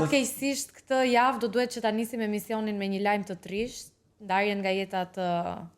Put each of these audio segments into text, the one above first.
Fatkeqësisht këtë javë do duhet që ta nisim emisionin me një lajm të trisht, ndarjen nga jeta të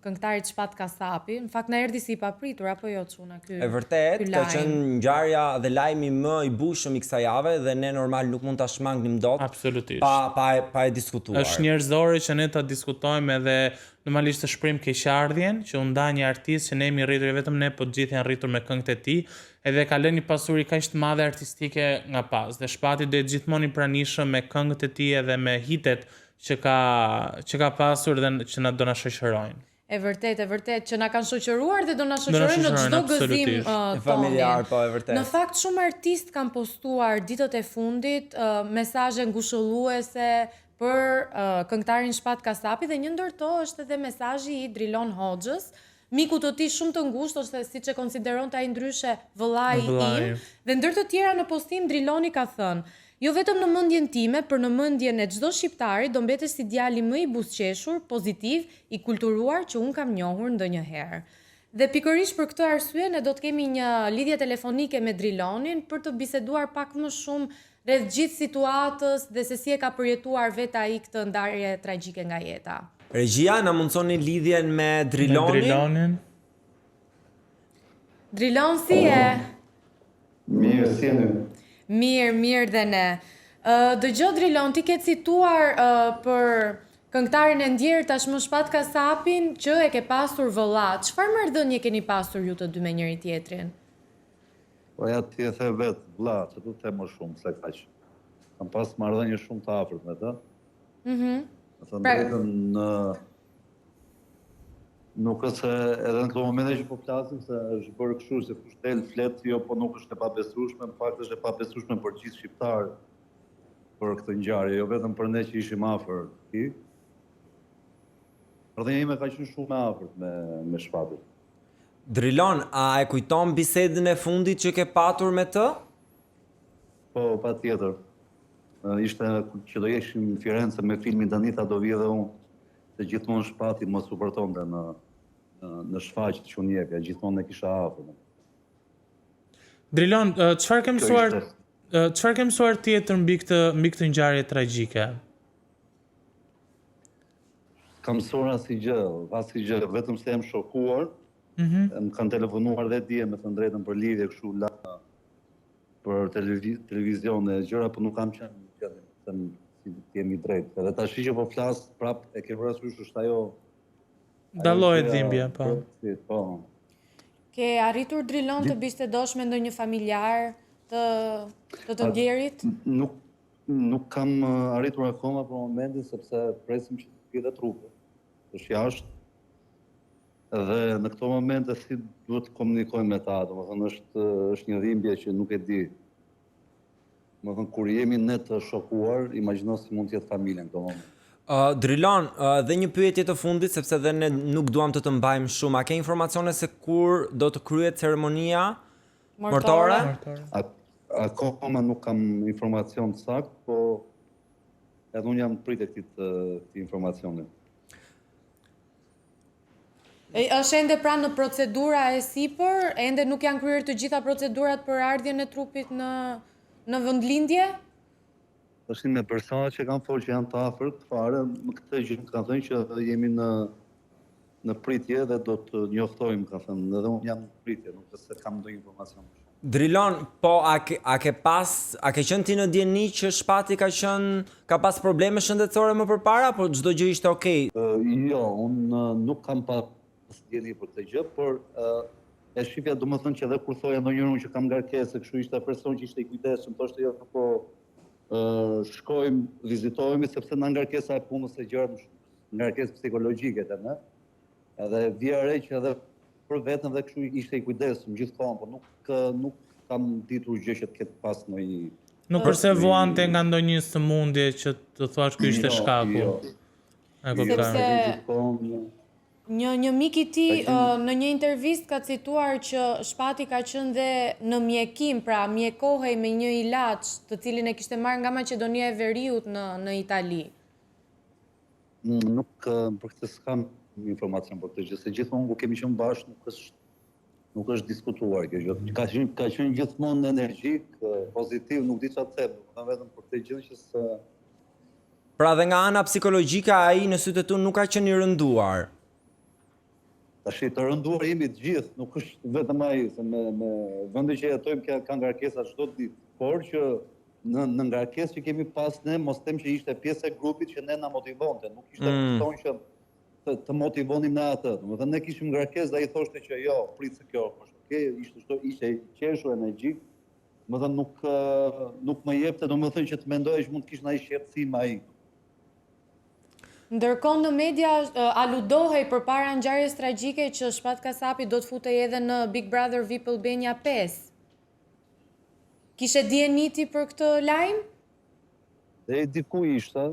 këngëtarit Shpat Kasapi. Në fakt na erdhi si i papritur apo jo çuna ky. E vërtet, ka qenë ngjarja dhe lajmi më i bushëm i kësaj jave dhe ne normal nuk mund ta shmangnim dot. Absolutisht. Pa e diskutuar. Është njerëzore që ne ta diskutojmë edhe normalisht të shprim keqardhjen që u nda një artist që ne jemi rritur vetëm ne, po të gjithë janë rritur me këngët e tij, edhe ka lënë një pasuri kaq të madhe artistike nga pas. Dhe Shpati do jetë gjithmonë i pranishëm me këngët e tij edhe me hitet që ka pasur dhe që na do na shoqërojnë. E vërtet që na kanë shoqëruar dhe do na shoqërojnë në çdo gëzim familjar, po e vërtet. Në fakt shumë artistë kanë postuar ditët e fundit mesazhe ngushëlluese për këngëtarin Shpat Kasapi dhe një ndër to është edhe mesazhi i Drilon Hoxhës, miku të tij shumë të ngushtë, ose siç e konsideronte ai ndryshe vëllai im, dhe ndër të tjera në postim Driloni ka thënë: "Jo vetëm në mendjen time, por në mendjen e çdo shqiptari do mbetesh si djali më i buzëqeshur, pozitiv, i kulturuar që un kam njohur ndonjëherë." Dhe pikërisht për këtë arsye ne do të kemi një lidhje telefonike me Drilonin për të biseduar pak më shumë rreth gjithë situatës dhe se si e ka përjetuar vetë ai këtë ndarje tragjike nga jeta. Regjia, na mundsoni lidhjen me Drilonin? Drilon, si e? Mirë, si e në? Mirë dhe ne. Dëgjoj Drilon, ti ke cituar për këngëtarin e ndjerë tashmë Shpat Kasapin që e ke pasur vëllat. Çfarë marrëdhënie keni pasur ju të dy me njëri tjetrin? Po ja ti e the vetë, vëlla, që du të the më shumë se kaq. Kam pas marrëdhënie shumë të afërt me të. Me të drejtën nuk është se edhe në këto momente që po flasim se është bërë kështu se kush del flet, jo, po nuk është e pabesueshme, në fakt është e pabesueshme për gjithë shqiptarët për këtë ngjarje, jo vetëm për ne që ishim afër ti. Marrëdhënia ime ka qenë shumë e afërt me Shpatin. Drilon, a e kujton bisedën e fundit që ke patur me të? Po, patjetër. Ishte që do jeshim në Firenze me filmin Danita do vi dhe unë, se gjithmonë Shpati më suportonte në shfaqjet që unë jepja, gjithmonë e kisha afër. Drilon, çfarë ke mësuar tjetër mbi këtë ngjarje tragjike? Kam mësuar asgjë, vetëm se jam shokuar. Më kanë telefonuar dhe dje me të drejtën për lidhje kështu për televizion e gjëra, po nuk kam qenë si jemi drejt. Edhe tash që po flas prap e ke parasysh është ajo dallohet dhimbja, po. Po. Ke arritur Drilon të bisedosh me ndonjë familjar të ndjerit? Nuk kam arritur akoma për momentin sepse presim që të vijë trupi. Është jashtë. Dhe në këto momente si duhet të komunikojmë me ta, domethënë është një dhimbje që nuk e di. Domethënë kur jemi ne të shokuar, imagjino si mund të jetë familja në këto momente. Drilon, dhe një pyetje të fundit, sepse dhe ne nuk duam të mbajmë shumë. A ke informacione se kur do të kryhet ceremonia mortore? Akoma nuk kam informacion të saktë, po edhe unë jam pritë këtij informacioni. Është ende pranë në procedura e sipër, ende nuk janë kryer të gjitha procedurat për ardhjen e trupit në vendlindje? Tashin me persona që kanë folur që janë të afërt fare, më këtë gjë kanë thënë që jemi në pritje dhe do të njoftojmë, ka thënë, edhe unë jam në pritje, nuk se kam ndonjë informacion. Drilon, po a ke qenë ti në dieni që Shpati ka pas probleme shëndetësore më përpara, apo çdo gjë ishte okay? Jo, unë nuk kam pas dieni për këtë gjë, por e shifja domethënë që edhe kur thoja ndonjëherë që kam ngarkesë, kështu ishte person që ishte i kujdesshëm, thoshte jo, po shkojmë, vizitojmë sepse na ngarkesa e punës së gjëra, ngarkesë psikologjike të ne. Edhe vija re që edhe për vetëm dhe kështu ishte i kujdesshëm gjithkohon, po nuk kam ditur gjë që të ketë pas ndonjë. Nuk persevuante nga ndonjë sëmundje që të thuash ky ishte shkaku. Sepse një mik i tij në një intervistë ka cituar që Shpati ka qenë dhe në mjekim, pra mjekohej me një ilaç të cilin e kishte marrë nga Maqedonia e Veriut në Itali. Nuk për këtë s'kam informacion për këtë gjë, se gjithmonë ku kemi qenë bashkë nuk është nuk është diskutuar kjo gjë. Ka qenë gjithmonë energjik, pozitiv, nuk di çfarë të them, domethënë vetëm për këtë gjë që se Pra dhe nga ana psikologjike ai në sytë e tu nuk ka qenë i rënduar. tash të rënduar jemi të gjithë, nuk është vetëm ai, se me vendin që jetojmë ka ngarkesa çdo ditë, por që në ngarkesë që kemi pas ne, mos them që ishte pjesë e grupit që ne na motivonte, nuk ishte kupton që të motivonim në atë. Domethënë ne kishim ngarkesë dhe ai thoshte që jo, prit se kjo është okay, ishte i qeshur, energjik. Domethënë nuk më jepte, domethënë që të mendoje që mund të kishte ai shqetësim ai. Ndërkohë në media aludohej përpara ngjarjes tragjike që Shpat Kasapi do të futej edhe në Big Brother VIP Albania 5. Kishe dieniti për këtë lajm? Dhe diku isha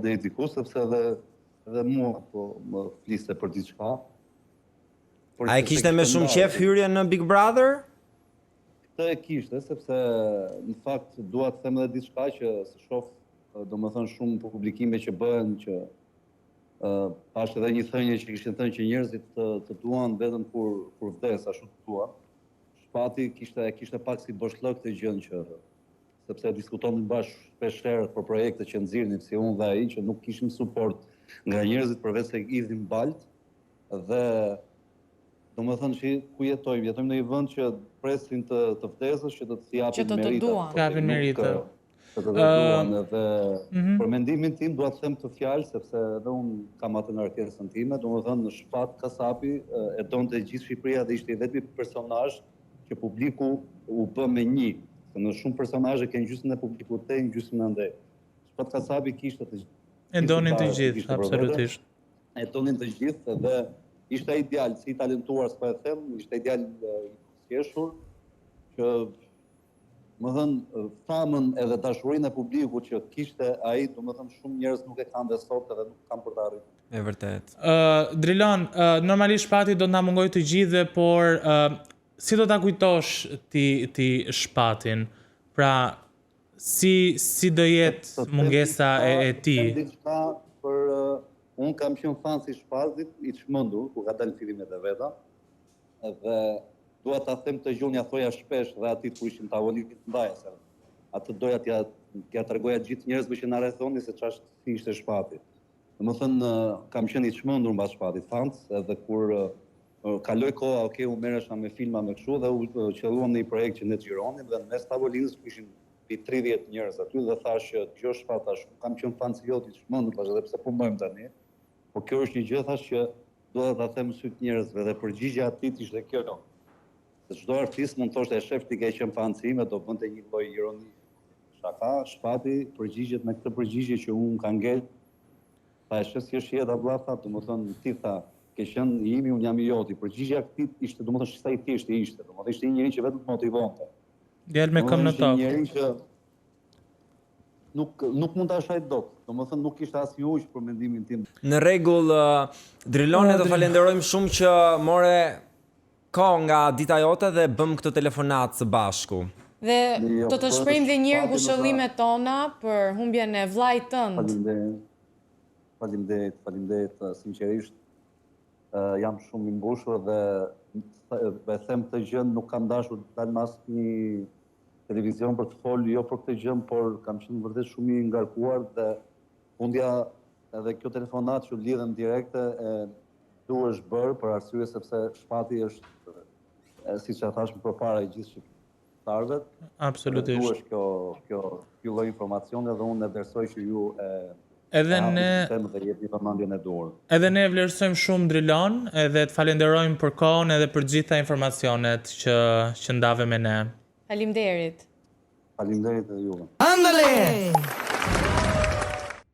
dhe diku, sepse edhe mua po më fliste për diçka. A e kishte me shumë qef hyrje në Big Brother? Këtë e kishte, sepse në fakt dua të them edhe diçka që se shoh domethënë shumë publikime që bëhen që pash edhe një thënie që kishin thënë që njerëzit të duan vetëm kur vdes, ashtu të duan. Shpati kishte pak si boshllok këtë gjën që sepse diskutonin bashkë shpeshherë për projekte që nxirrnin si unë dhe ai që nuk kishim suport nga njerëzit përveç se idhin balt dhe domethënë që ku jetojmë në një vend që presin të vdesësh që të japin merita. Të japin merita. Të duan edhe për mendimin tim dua të them këtë fjalë sepse edhe unë kam atë ngarkesën time, domethënë në Shpat Kasapi e donte gjithë Shqipëria dhe ishte i vetmi personazh që publiku u bë me një. Se në shumë personazhe kanë gjysmën e publikut të gjysmën andej. Shpat Kasapi kishte të gjithë. E donin të gjithë, absolutisht. E donin të gjithë dhe ishte ideal, si i talentuar, s'po e them, ishte ideal i qeshur që më thënë, famën edhe dashurinë e publikut që kishte ai, domethënë shumë njerëz nuk e kanë dhe sot edhe nuk kanë për të arritur. E vërtet. Drilon, normalisht Shpati do të na mungoj të gjithë, por si do ta kujtosh ti Shpatin? Pra, si do jetë mungesa e ti? Unë kam qenë fan si Shpatit, i çmendur, ku ka dalë fillimet e veta, edhe dua ta them të gjunja thoja shpesh dhe atit ku ishin tavolinë të ndaja se atë doja t'ja tregoja gjithë njerëzve që na rrethonin se ç'është ishte Shpati. Domethënë kam qenë i çmendur mbas Shpatit, fans, edhe kur kaloi koha, okay, u merresha me filma me kështu dhe u qelluam në një projekt që ne xhironim dhe në mes tavolinës ishin mbi 30 njerëz aty dhe thash që kjo Shpat tash kam qenë fan i jot i çmendur tash edhe pse punojmë tani. Po kjo është një gjë thash që dua ta them syt njerëzve dhe përgjigjja e atit ishte kjo. Se çdo artist mund të thoshte e shef ti ke qenë fan ime, do bënte një lloj ironi. Shaka, Shpati përgjigjet me këtë përgjigje që unë ka ngel. Tha e shes si është jeta vlla, tha, domethënë ti tha, ke qenë i imi, unë jam i joti. Përgjigjja e këtij ishte domethënë sa i thjeshtë ishte, domethënë ishte një njerëz që vetëm të motivonte. Djalë me këmbë në tokë. Një njerëz që nuk mund ta shajt dot. Domethënë nuk kishte asnjë ujë për mendimin tim. Në rregull, Drilone, të falenderojmë shumë që more kohë nga dita jote dhe bëm këtë telefonat së bashku. Dhe do të shprehim dhe njërë ngushëllimet tona për humbjen e vllait tënd. Faleminderit, sinqerisht. Jam shumë i mbushur dhe them këtë gjë, nuk kam dashur të dal në asnjë televizion për të folur jo për këtë gjë, por kam qenë vërtet shumë i ngarkuar dhe fundja edhe kjo telefonat që lidhem direkte duhesh bërë për arsye sepse Shpati është, siç e thash më përpara, i gjithë shqiptarëve. Absolutisht. Duhesh kjo lloj informacioni dhe unë e vlerësoj që ju Edhe ne vlerësojmë shumë Drilon, edhe të falenderojmë për kohën edhe për gjitha informacionet që ndave me ne. Faleminderit. Faleminderit edhe juve. Ándale!